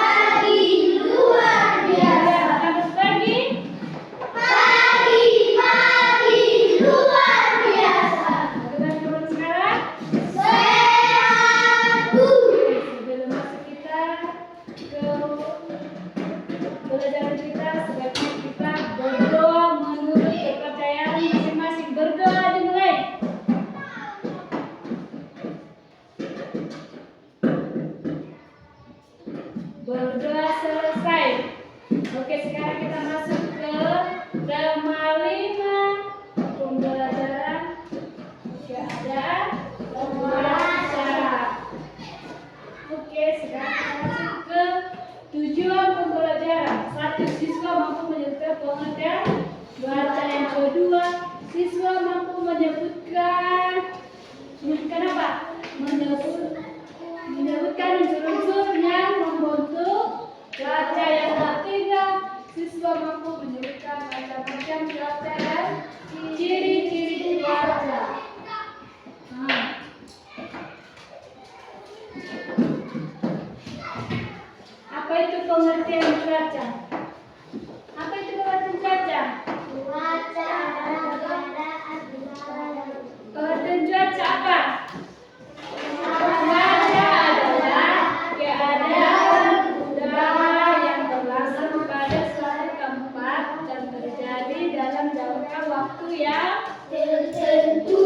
Pagi luar biasa. Selamat pagi. Pagi luar biasa. Kita turun sekarang. Sehat. Sebelum masuk kita ke pelajaran kita, sebaiknya kita berdoa menurut kepercayaan masing-masing. Berdoa dimulai. Berdoa selesai. Oke, sekarang kita masuk ke tema 5 pembelajaran keadaan wawancara. Oke, sekarang kita masuk ke tujuan pembelajaran. 1. Siswa mampu menyebutkan pengertian baca. Yang kedua, siswa mampu menyebutkan apa? Menyebutkan unsur-unsur yang membentuk baca. Yang ketiga, siswa mampu menyebutkan macam-macam cuaca dan ciri-ciri cuaca. Apa itu pengertian cuaca? Apa itu pengertian cuaca? Cuaca adalah keadaan Pengertian cuaca apa? Cuaca adalah keadaan udara yang berlangsung pada suatu tempat dan terjadi dalam jangka waktu yang tertentu.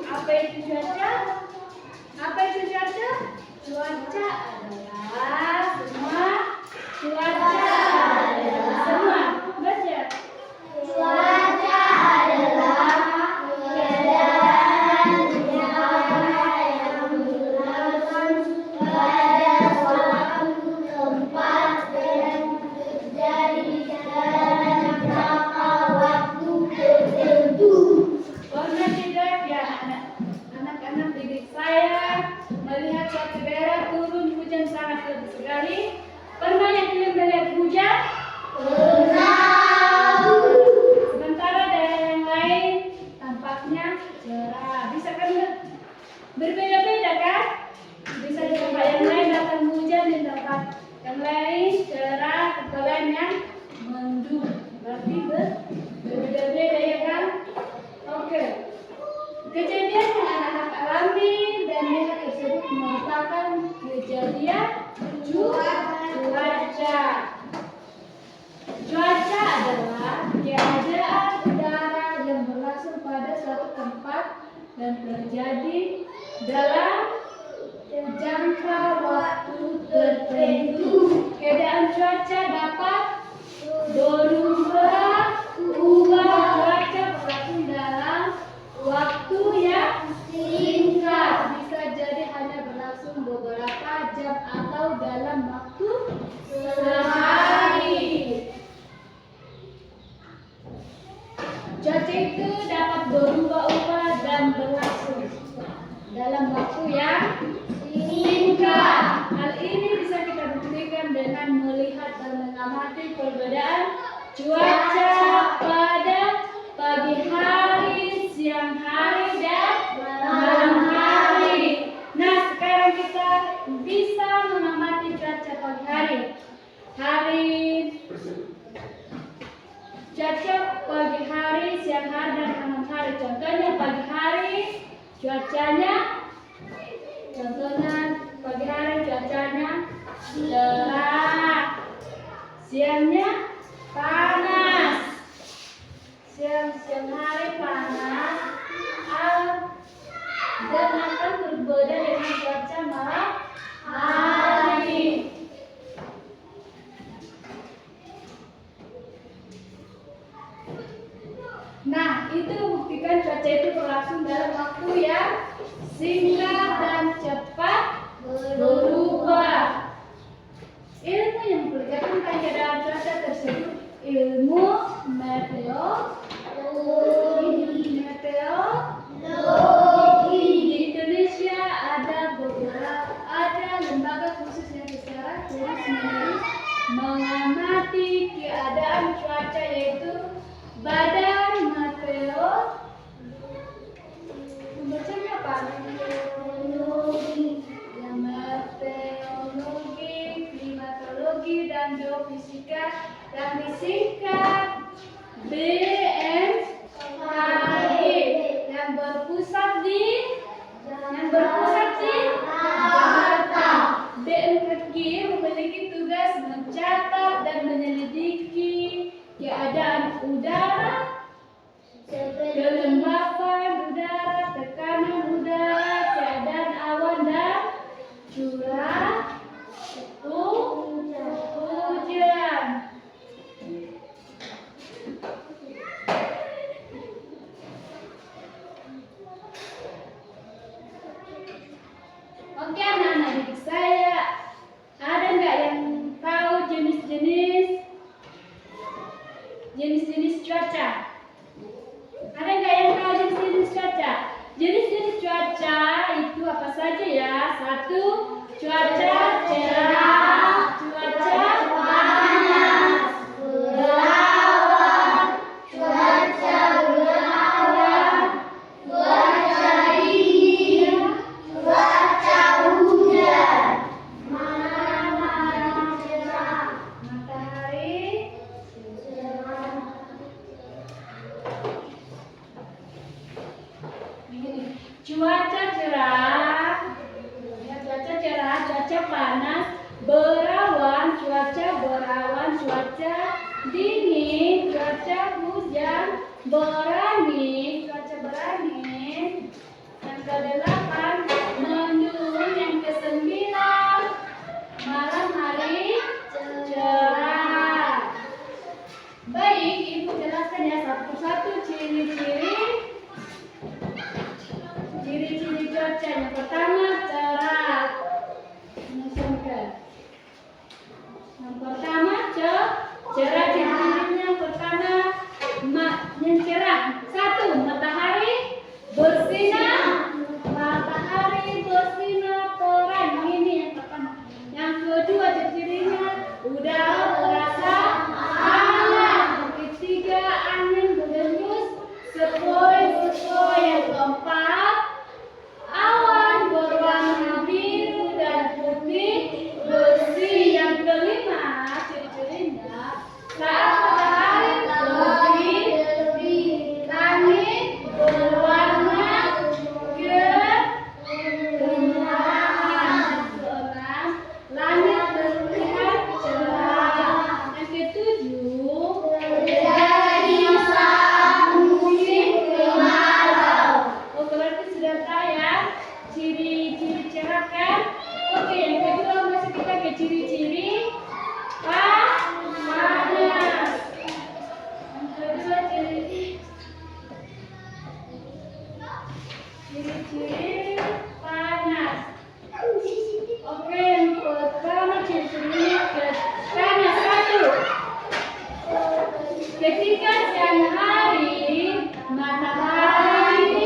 apa itu cuaca? Apa itu cuaca? Cuaca adalah semua. Baca. Cuaca adalah keadaan udara yang berlangsung pada suatu tempat dan terjadi dalam jangka waktu tertentu. Pernah tidak ya anak-anak didik saya melihat suatu daerah turun hujan sangat lebat sekali? Pernah yang kalian melihat hujan? Sementara daerah yang lain tampaknya cerah. Bisa kan berbeda-beda kan? Bisa di tempat yang lain datang hujan, di tempat yang lain cerah, tempat lain yang mendung. Berarti berbeda-beda ya kan? Oke. Kejadian yang anak-anak alami dan lihat tersebut merupakan kejadian cuaca. Cuaca adalah keadaan udara yang berlangsung pada suatu tempat dan terjadi dalam jangka waktu tertentu. Keadaan cuaca dapat berubah cuaca berlangsung dalam waktu yang singkat. Bisa jadi hanya berlangsung beberapa jam atau dalam waktu sehari. Cuaca itu dapat berubah-ubah dan berlangsung dalam waktu yang singkat. Hal ini bisa kita buktikan dengan melihat dan mengamati perbedaan cuaca pada pagi hari, siang hari, dan malam hari. Nah, sekarang kita bisa mengamati cuaca pagi hari. Cuaca pagi hari, siang hari, dan malam hari. Contohnya pagi hari cuacanya cerah, siangnya panas, siang hari panas, dan akan berbeda dengan cuaca malam hari. Nah, itu buktikan cuaca itu berlangsung dalam waktu yang singkat dan cepat berubah. Ilmu yang mempelajari tentang keadaan cuaca tersebut ilmu meteorologi. Di Indonesia ada lembaga khusus yang secara terus-menerus mengamati keadaan cuaca, yaitu Badan Membacanya apa? Meteorologi. Mari singkat. BMKG yang berpusat di Jakarta. BMKG memiliki tugas mencatat dan menyelidiki keadaan udara, kelembapan udara, tekanan udara, keadaan awan dan curah hujan. Oke anak-anak didik saya, ada nggak yang tahu jenis-jenis cuaca? Ada nggak yang tahu jenis-jenis cuaca? Jenis-jenis cuaca itu apa saja ya? Satu, cuaca cerah, cuaca panas, berawan, cuaca berawan, cuaca dingin, cuaca hujan, matahari cerah, matahari. Cuaca cerah, ya, cuaca cerah, cuaca panas, berawan, cuaca dingin, cuaca hujan, berangin, cuaca berangin. Yang ke-8, mendung. Yang ke-9, malam hari cerah. Baik, Ibu jelaskan ya satu persatu ciri-ciri cuaca. Yang pertama cerah. Yang pertama cerah. Ciri-cirinya yang pertama yang cerah. Satu, matahari bersinar. Terang. Ini yang pertama. Yang kedua ciri-cirinya udara terasa hangat. Yang ketiga angin berhembus sepoi-sepoi. Yang keempat awan berwarna biru dan putih bersih. Yang kelima ciri-cirinya saat matahari terbit, langit berwarna kegelapan. Keenam, langit terlihat cerah. Yang ketujuh, terjadi saat musim kemarau. oh berarti sudah tahu ya ciri-ciri cerah kan? Oke, yang kedua masuk kita ke ciri-ciri panas. Yang kedua ciri-ciri panas. Oke, yang pertama ciri-cirinya panas. Satu, ketika siang hari matahari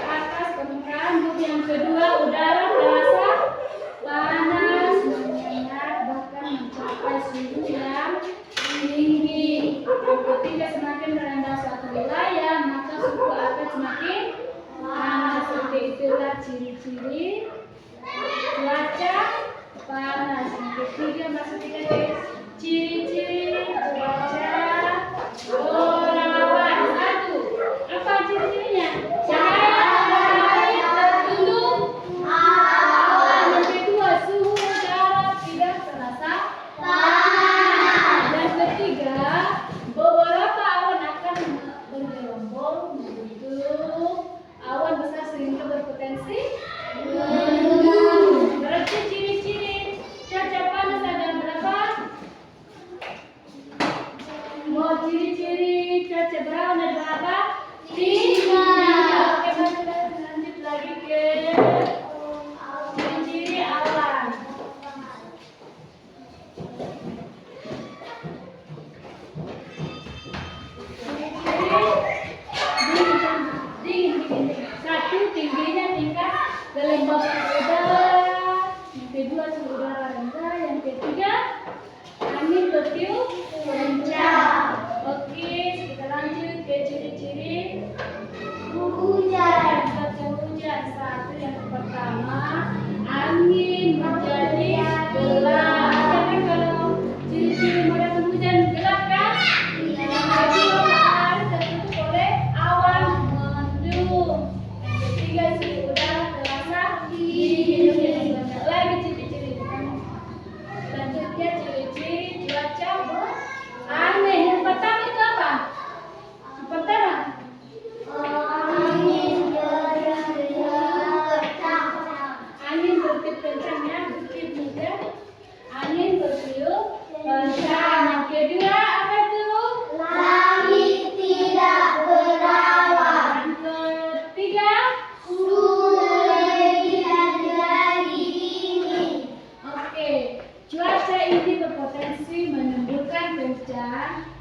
atas permukaan bumi. Yang kedua, udara terasa panas, menyengat, bahkan mencapai suhu yang tinggi. Yang ketiga, semakin merendah suatu wilayah, maka suhu akan semakin panas. Oke, itulah ciri-ciri cuaca panas. Yang ketiga, masuk kita ke ciri-ciri cuaca berawan. Satu, apa ciri-cirinya? Cahaya matahari tertunduk awan. Yang kedua, suhu udara tidak terasa panas. Yang ketiga, beberapa awan akan bergelombol membentuk awan besar sehingga berpotensi mendung. Berarti ciri-ciri cuaca panas ada berapa?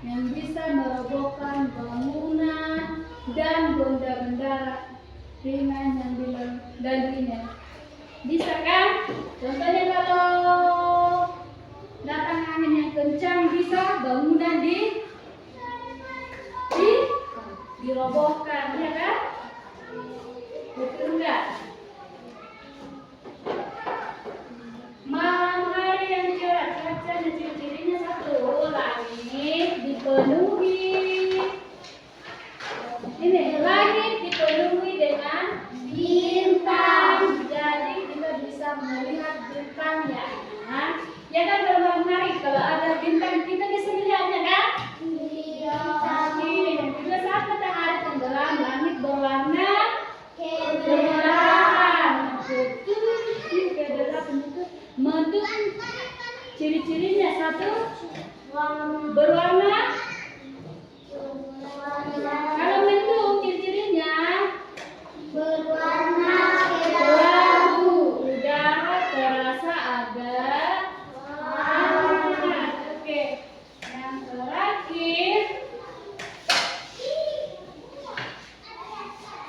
yang bisa merobohkan bangunan dan benda-benda ringan yang dan ringan. Bisa kan? Contohnya kalau datang angin yang kencang bisa bangunan dirobohkan, ya kan? Betul enggak? Malam hari yang cerah, cuaca dan ciri-cirinya satu, langit dipenuhi. Ini langit dipenuhi dengan bintang. Jadi kita bisa melihat bintangnya. Nah, ya kan kalau malam hari kalau ada bintang kita bisa melihatnya kan? Iya. Tapi dan juga saat matahari tenggelam, langit berwarna Kemerah. Mendung. Ciri-cirinya satu berwarna. Kalau mendung ciri-cirinya Berwarna kelabu, udara terasa agak panas. Oke, yang terakhir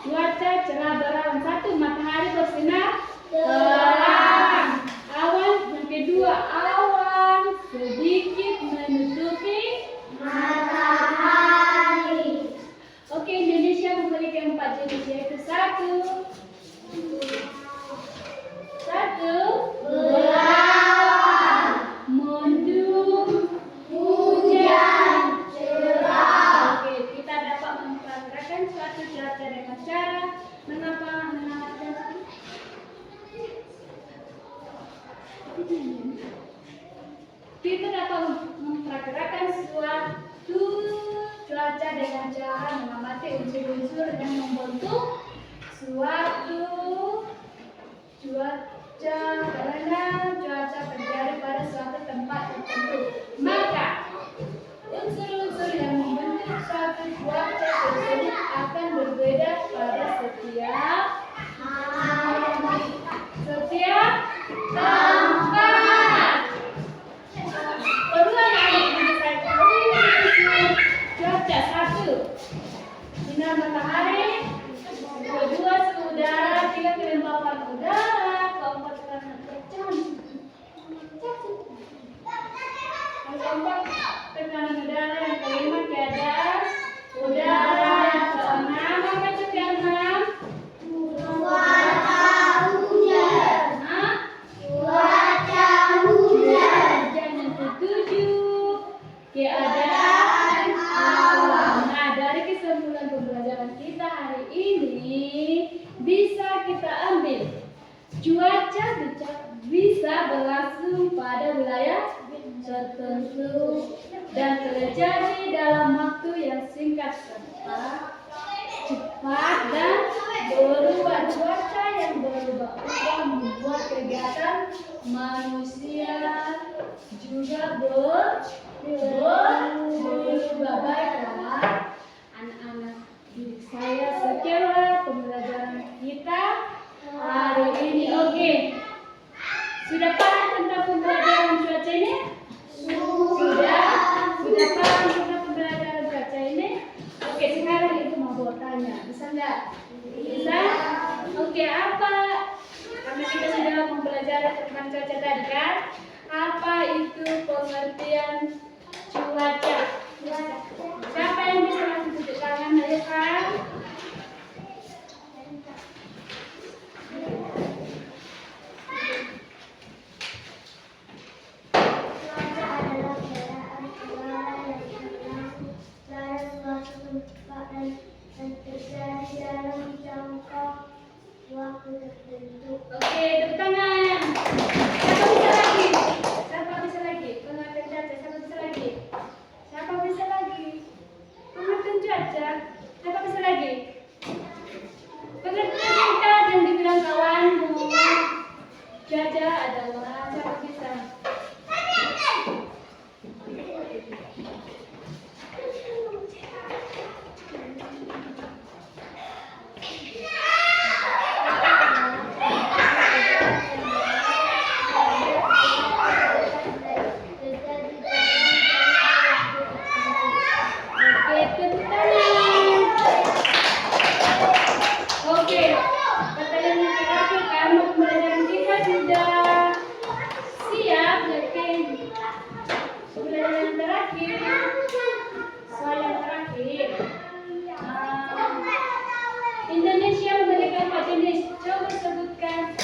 cuaca cerah berawan. Satu, matahari bersinar terang. Awan, yang kedua awan sedikit menutupi matahari. Oke, Indonesia memiliki 4 jenis, yaitu satu Berawan. mendung, Hujan. Cerah. Oke, kita dapat mempraktekkan suatu cuaca dengan cara mengamalkan. Kita dapat mempraktekkan suatu cuaca dengan cara mengamati unsur-unsur yang membentuk suatu cuaca, karena cuaca terjadi pada suatu tempat tertentu. Maka unsur-unsur yang membentuk suatu cuaca tersebut akan berbeda pada setiap tempat. Perubahan angin cuaca satu, sinar matahari. Kedua, suhu udara. Tiga, kelembapan udara. Keempat, tekanan kencang. Yang keempat, tekanan udara. Yang kelima, keadaan udara. Yang keenam, apa itu keenam? Cuaca hujan. Hah? Cuaca hujan. Yang ketujuh, keadaan alam. Nah, dari kesimpulan pembelajaran kita hari ini bisa kita ambil cuaca bisa berlangsung pada wilayah tertentu dan terjadi dalam waktu yang singkat serta cepat dan berubah. Cuaca yang berubah-ubah membuat kegiatan manusia juga berubah. Baiklah anak-anak didik saya, sekianlah pembelajaran kita hari ini. Oke, sudah paham tentang pembelajaran cuaca ini? Sudah paham tentang pembelajaran cuaca ini? Oke, sekarang ibu mau bertanya, bisa nggak? Bisa? Oke, apa? Karena kita sudah mempelajari tentang cuaca tadi kan? Apa itu pengertian cuaca? Siapa yang bisa langsung tunjuk tangan? Ayo kan? Cuaca adalah keadaan udara yang berlaku pada suatu tempat dan terjadi dalam jangka waktu tertentu. Oke, tepuk tangan. Siapa bisa lagi? Siapa bisa lagi? Pengertian cuaca. Siapa bisa lagi? Siapa bisa lagi? Pengertian cuaca. Siapa bisa lagi? Kemudian yang terakhir, soal yang terakhir. Indonesia memiliki 4 jenis. Coba sebutkan